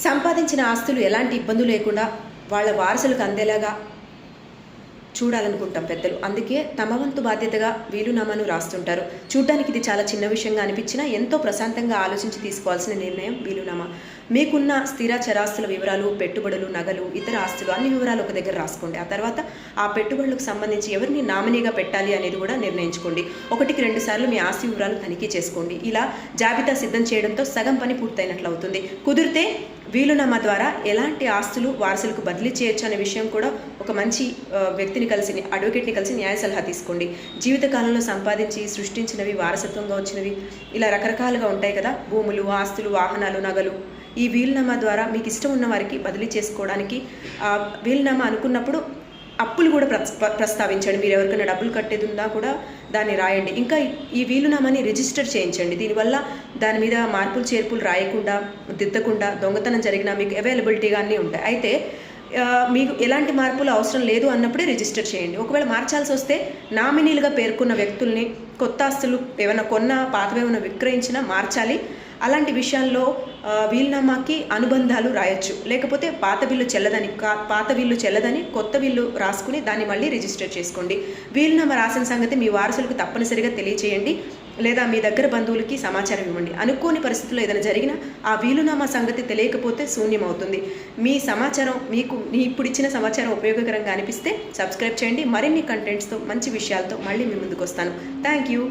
సంపాదించిన ఆస్తులు ఎలాంటి ఇబ్బందులు లేకుండా వాళ్ళ వారసులకు అందేలాగా చూడాలనుకుంటాం పెద్దలు. అందుకే తమ వంతు బాధ్యతగా వీలునామాను రాస్తుంటారు. చూడ్డానికి ఇది చాలా చిన్న విషయంగా అనిపించినా ఎంతో ప్రశాంతంగా ఆలోచించి తీసుకోవాల్సిన నిర్ణయం వీలునామా. మీకున్న స్థిర చరాస్తుల వివరాలు, పెట్టుబడులు, నగలు, ఇతర ఆస్తులు అన్ని వివరాలు ఒక దగ్గర రాసుకోండి. ఆ తర్వాత ఆ పెట్టుబడులకు సంబంధించి ఎవరిని నామినీగా పెట్టాలి అనేది కూడా నిర్ణయించుకోండి. 1-2 సార్లు మీ ఆస్తి వివరాలు తనిఖీ చేసుకోండి. ఇలా జాబితా సిద్ధం చేయడంతో సగం పని పూర్తయినట్లు అవుతుంది. కుదిరితే వీలునామా ద్వారా ఎలాంటి ఆస్తులు వారసులకు బదిలీ చేయొచ్చు అనే విషయం కూడా ఒక మంచి వ్యక్తిని కలిసి, అడ్వకేట్ని కలిసి న్యాయ సలహా తీసుకోండి. జీవితకాలంలో సంపాదించి సృష్టించినవి, వారసత్వంగా వచ్చినవి, ఇలా రకరకాలుగా ఉంటాయి కదా, భూములు, ఆస్తులు, వాహనాలు, నగలు. ఈ వీలునామా ద్వారా మీకు ఇష్టం ఉన్న వారికి బదిలీ చేసుకోవడానికి వీలునామా అనుకున్నప్పుడు అప్పులు కూడా ప్రస్తావించండి. మీరు ఎవరికైనా డబ్బులు కట్టేది ఉందా కూడా దాన్ని రాయండి. ఇంకా ఈ వీలునామాని రిజిస్టర్ చేయించండి. దీనివల్ల దాని మీద మార్పులు చేర్పులు రాయకుండా, దిద్దకుండా, దొంగతనం జరిగినా మీకు అవైలబిలిటీగా అన్నీ ఉంటాయి. అయితే మీకు ఎలాంటి మార్పులు అవసరం లేదు అన్నప్పుడే రిజిస్టర్ చేయండి. ఒకవేళ మార్చాల్సి వస్తే నామినీలుగా పేర్కొన్న వ్యక్తుల్ని, కొత్త ఆస్తులు ఏమైనా కొన్నా, పాతవేమైనా విక్రయించినా మార్చాలి. అలాంటి విషయాల్లో వీలునామాకి అనుబంధాలు రాయొచ్చు. లేకపోతే పాత బిల్లు చెల్లదని కొత్త బిల్లు రాసుకుని దాన్ని మళ్ళీ రిజిస్టర్ చేసుకోండి. వీలునామా రాసిన సంగతి మీ వారసులకు తప్పనిసరిగా తెలియచేయండి. లేదా మీ దగ్గర బంధువులకి సమాచారం ఇవ్వండి. అనుకోని పరిస్థితుల్లో ఏదైనా జరిగినా ఆ వీలునామా సంగతి తెలియకపోతే శూన్యమవుతుంది. మీ సమాచారం మీకు ఇప్పుడు ఇచ్చిన సమాచారం ఉపయోగకరంగా అనిపిస్తే సబ్స్క్రైబ్ చేయండి. మరిన్ని కంటెంట్స్తో, మంచి విషయాలతో మళ్ళీ మీ ముందుకు వస్తాను. Thank you.